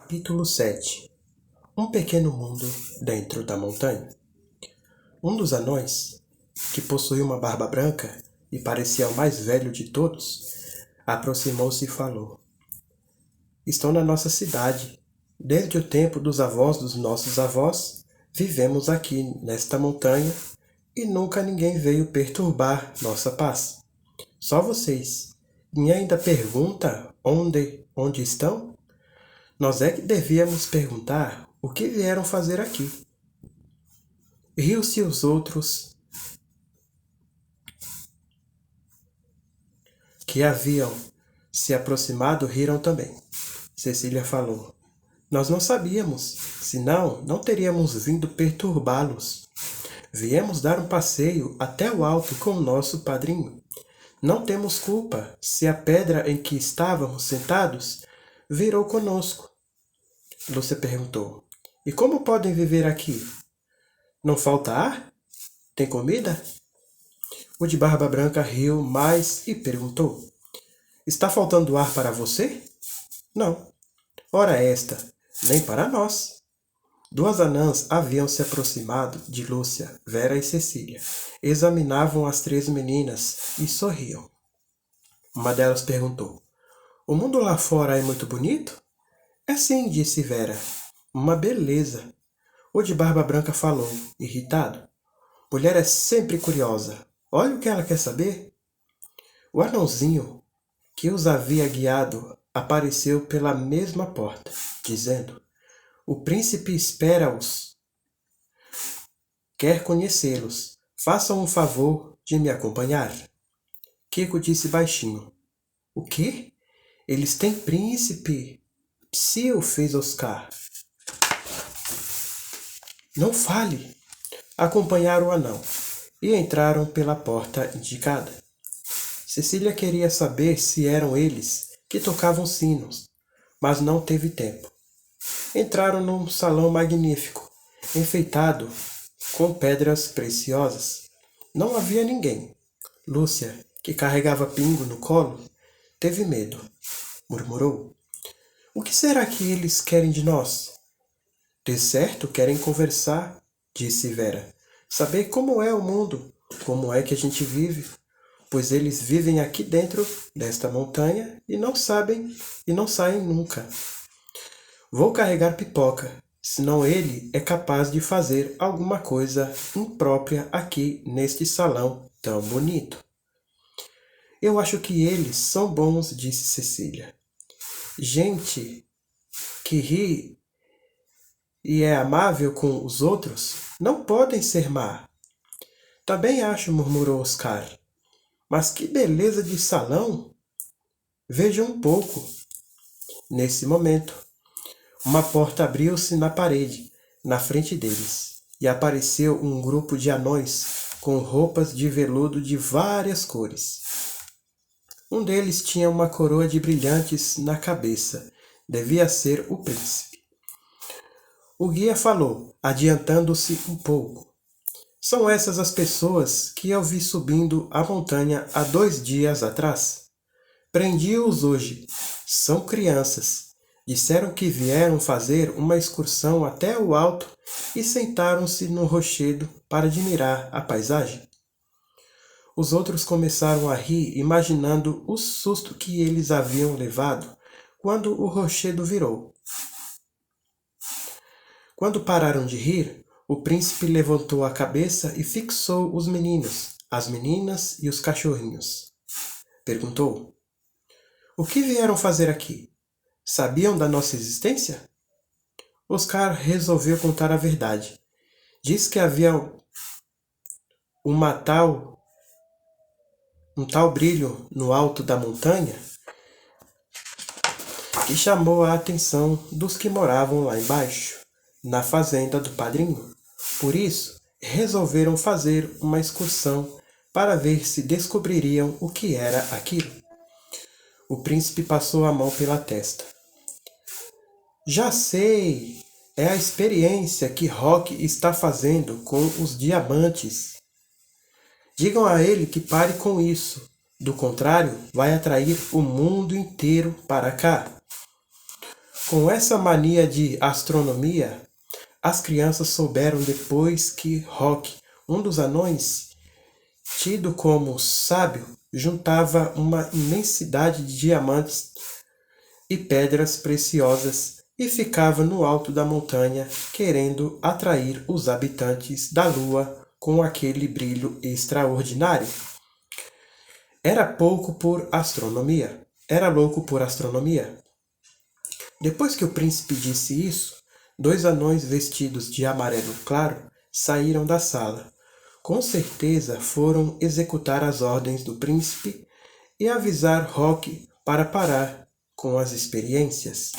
Capítulo 7. Um pequeno mundo dentro da montanha. Um dos anões, que possuía uma barba branca e parecia o mais velho de todos, aproximou-se e falou: Estou na nossa cidade. Desde o tempo dos avós dos nossos avós, vivemos aqui nesta montanha e nunca ninguém veio perturbar nossa paz. Só vocês. E ainda pergunta onde estão? Nós é que devíamos perguntar o que vieram fazer aqui. Riu-se os outros que haviam se aproximado riram também. Cecília falou: Nós não sabíamos, senão não teríamos vindo perturbá-los. Viemos dar um passeio até o alto com o nosso padrinho. Não temos culpa se a pedra em que estávamos sentados virou conosco. Lúcia perguntou: E como podem viver aqui? Não falta ar? Tem comida? O de barba branca riu mais e perguntou: Está faltando ar para você? Não. Ora esta, nem para nós. Duas anãs haviam se aproximado de Lúcia, Vera e Cecília. Examinavam as três meninas e sorriam. Uma delas perguntou: O mundo lá fora é muito bonito? É sim, disse Vera. Uma beleza. O de barba branca falou, irritado. Mulher é sempre curiosa. Olha o que ela quer saber. O anãozinho, que os havia guiado, apareceu pela mesma porta, dizendo: O príncipe espera-os. Quer conhecê-los. Façam um favor de me acompanhar. Kiko disse baixinho: O quê? Eles têm príncipe? Psiu, fez Oscar. Não fale. Acompanharam o anão e entraram pela porta indicada. Cecília queria saber se eram eles que tocavam sinos, mas não teve tempo. Entraram num salão magnífico, enfeitado com pedras preciosas. Não havia ninguém. Lúcia, que carregava Pingo no colo, teve medo. Murmurou: O que será que eles querem de nós? De certo querem conversar, disse Vera. Saber como é o mundo, como é que a gente vive, pois eles vivem aqui dentro desta montanha e não sabem e não saem nunca. Vou carregar Pipoca, senão ele é capaz de fazer alguma coisa imprópria aqui neste salão tão bonito. Eu acho que eles são bons, disse Cecília. Gente que ri e é amável com os outros não podem ser má. Também acho, murmurou Oscar. Mas que beleza de salão! Veja um pouco. Nesse momento, uma porta abriu-se na parede, na frente deles, e apareceu um grupo de anões com roupas de veludo de várias cores. Um deles tinha uma coroa de brilhantes na cabeça. Devia ser o príncipe. O guia falou, adiantando-se um pouco. São essas as pessoas que eu vi subindo a montanha há 2 dias atrás. Prendi-os hoje. São crianças. Disseram que vieram fazer uma excursão até o alto e sentaram-se no rochedo para admirar a paisagem. Os outros começaram a rir, imaginando o susto que eles haviam levado quando o rochedo virou. Quando pararam de rir, o príncipe levantou a cabeça e fixou os meninos, as meninas e os cachorrinhos. Perguntou: O que vieram fazer aqui? Sabiam da nossa existência? Oscar resolveu contar a verdade. Disse que havia um tal brilho no alto da montanha que chamou a atenção dos que moravam lá embaixo, na fazenda do padrinho. Por isso, resolveram fazer uma excursão para ver se descobririam o que era aquilo. O príncipe passou a mão pela testa. Já sei, é a experiência que Rock está fazendo com os diamantes. Digam a ele que pare com isso. Do contrário, vai atrair o mundo inteiro para cá. Com essa mania de astronomia, as crianças souberam depois que Rock, um dos anões, tido como sábio, juntava uma imensidade de diamantes e pedras preciosas e ficava no alto da montanha, querendo atrair os habitantes da lua com aquele brilho extraordinário. Era pouco por astronomia. Era louco por astronomia. Depois que o príncipe disse isso, 2 anões vestidos de amarelo claro saíram da sala. Com certeza foram executar as ordens do príncipe e avisar Rock para parar com as experiências.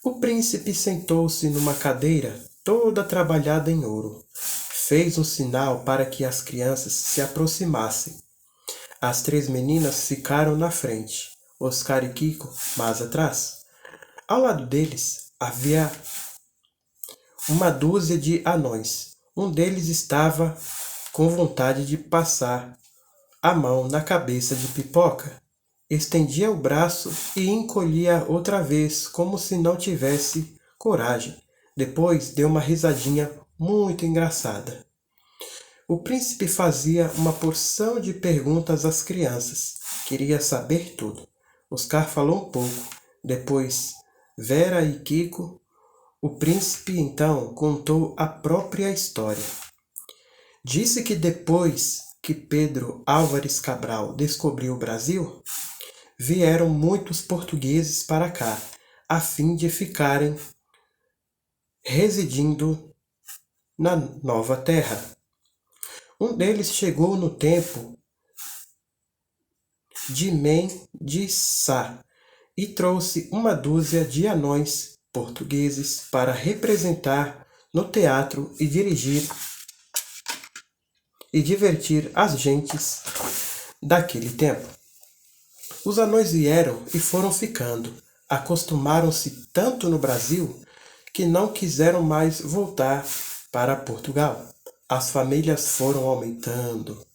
O príncipe sentou-se numa cadeira toda trabalhada em ouro. Fez um sinal para que as crianças se aproximassem. As 3 meninas ficaram na frente, Oscar e Kiko mais atrás. Ao lado deles havia uma dúzia de anões. Um deles estava com vontade de passar a mão na cabeça de Pipoca. Estendia o braço e encolhia outra vez, como se não tivesse coragem. Depois deu uma risadinha muito engraçada. O príncipe fazia uma porção de perguntas às crianças. Queria saber tudo. Oscar falou um pouco. Depois, Vera e Kiko. O príncipe, então, contou a própria história. Disse que depois que Pedro Álvares Cabral descobriu o Brasil, vieram muitos portugueses para cá, a fim de ficarem residindo na nova terra. Um deles chegou no tempo de Men-de-Sá e trouxe uma dúzia de anões portugueses para representar no teatro e dirigir e divertir as gentes daquele tempo. Os anões vieram e foram ficando. Acostumaram-se tanto no Brasil que não quiseram mais voltar para Portugal. As famílias foram aumentando.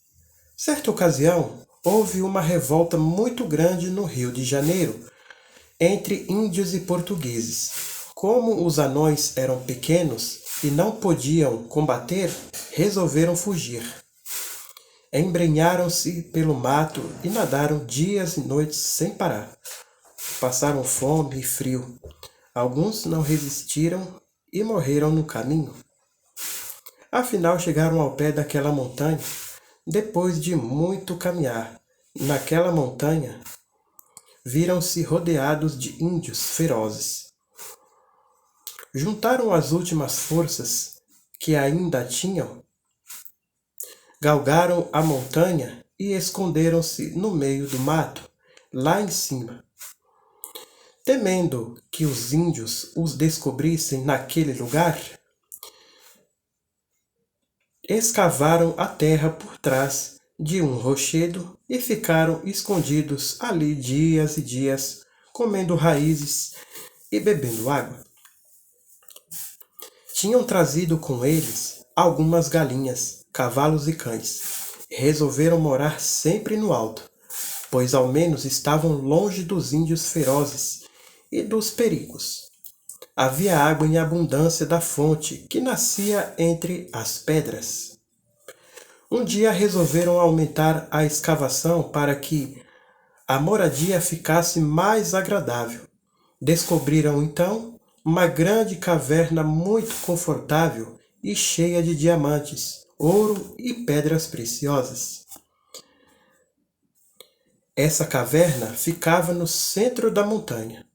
Certa ocasião, houve uma revolta muito grande no Rio de Janeiro, entre índios e portugueses. Como os anões eram pequenos e não podiam combater, resolveram fugir. Embrenharam-se pelo mato e nadaram dias e noites sem parar. Passaram fome e frio. Alguns não resistiram e morreram no caminho. Afinal, chegaram ao pé daquela montanha, depois de muito caminhar. Naquela montanha, viram-se rodeados de índios ferozes. Juntaram as últimas forças que ainda tinham, galgaram a montanha e esconderam-se no meio do mato, lá em cima. Temendo que os índios os descobrissem naquele lugar, escavaram a terra por trás de um rochedo e ficaram escondidos ali dias e dias, comendo raízes e bebendo água. Tinham trazido com eles algumas galinhas, cavalos e cães. Resolveram morar sempre no alto, pois ao menos estavam longe dos índios ferozes e dos perigos. Havia água em abundância da fonte que nascia entre as pedras. Um dia resolveram aumentar a escavação para que a moradia ficasse mais agradável. Descobriram então uma grande caverna muito confortável e cheia de diamantes, ouro e pedras preciosas. Essa caverna ficava no centro da montanha.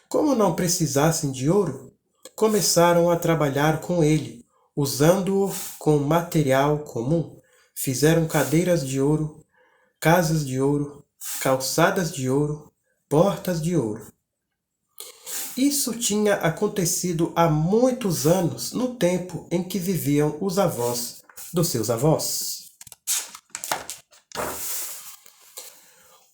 Como não precisassem de ouro, começaram a trabalhar com ele, usando-o com material comum. Fizeram cadeiras de ouro, casas de ouro, calçadas de ouro, portas de ouro. Isso tinha acontecido há muitos anos, no tempo em que viviam os avós dos seus avós.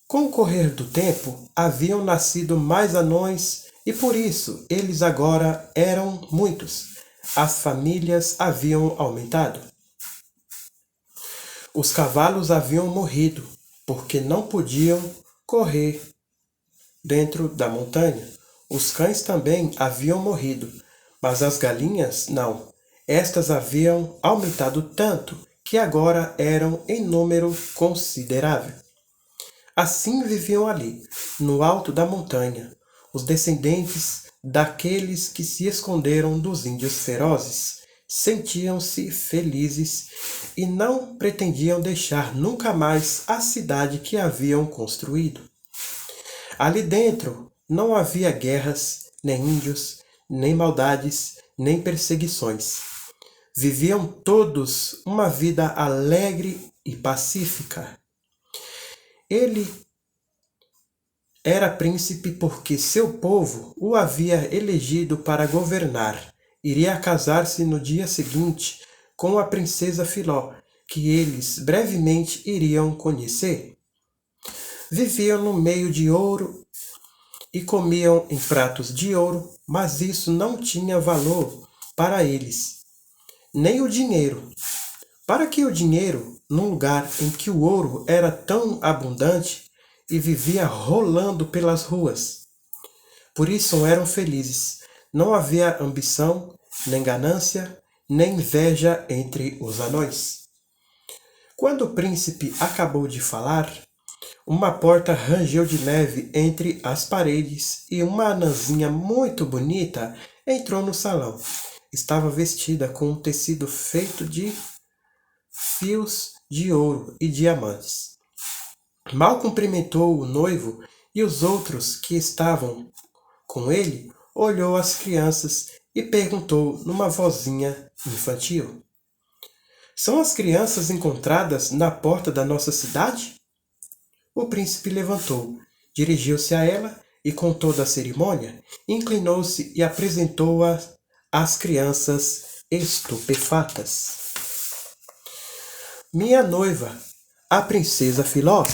Com o correr do tempo, haviam nascido mais anões e por isso eles agora eram muitos. As famílias haviam aumentado. Os cavalos haviam morrido porque não podiam correr dentro da montanha. Os cães também haviam morrido, mas as galinhas não. Estas haviam aumentado tanto que agora eram em número considerável. Assim viviam ali, no alto da montanha, os descendentes daqueles que se esconderam dos índios ferozes. Sentiam-se felizes e não pretendiam deixar nunca mais a cidade que haviam construído. Ali dentro não havia guerras, nem índios, nem maldades, nem perseguições. Viviam todos uma vida alegre e pacífica. Ele era príncipe porque seu povo o havia elegido para governar. Iria casar-se no dia seguinte com a princesa Filó, que eles brevemente iriam conhecer. Viviam no meio de ouro e comiam em pratos de ouro, mas isso não tinha valor para eles, nem o dinheiro. Para que o dinheiro, num lugar em que o ouro era tão abundante e vivia rolando pelas ruas? Por isso eram felizes. Não havia ambição, nem ganância, nem inveja entre os anões. Quando o príncipe acabou de falar, uma porta rangeu de leve entre as paredes e uma anãzinha muito bonita entrou no salão. Estava vestida com um tecido feito de fios de ouro e diamantes. Mal cumprimentou o noivo e os outros que estavam com ele, olhou as crianças e perguntou numa vozinha infantil: São as crianças encontradas na porta da nossa cidade? O príncipe levantou, dirigiu-se a ela e, com toda a cerimônia, inclinou-se e apresentou-a às crianças estupefatas. Minha noiva, a princesa Filó,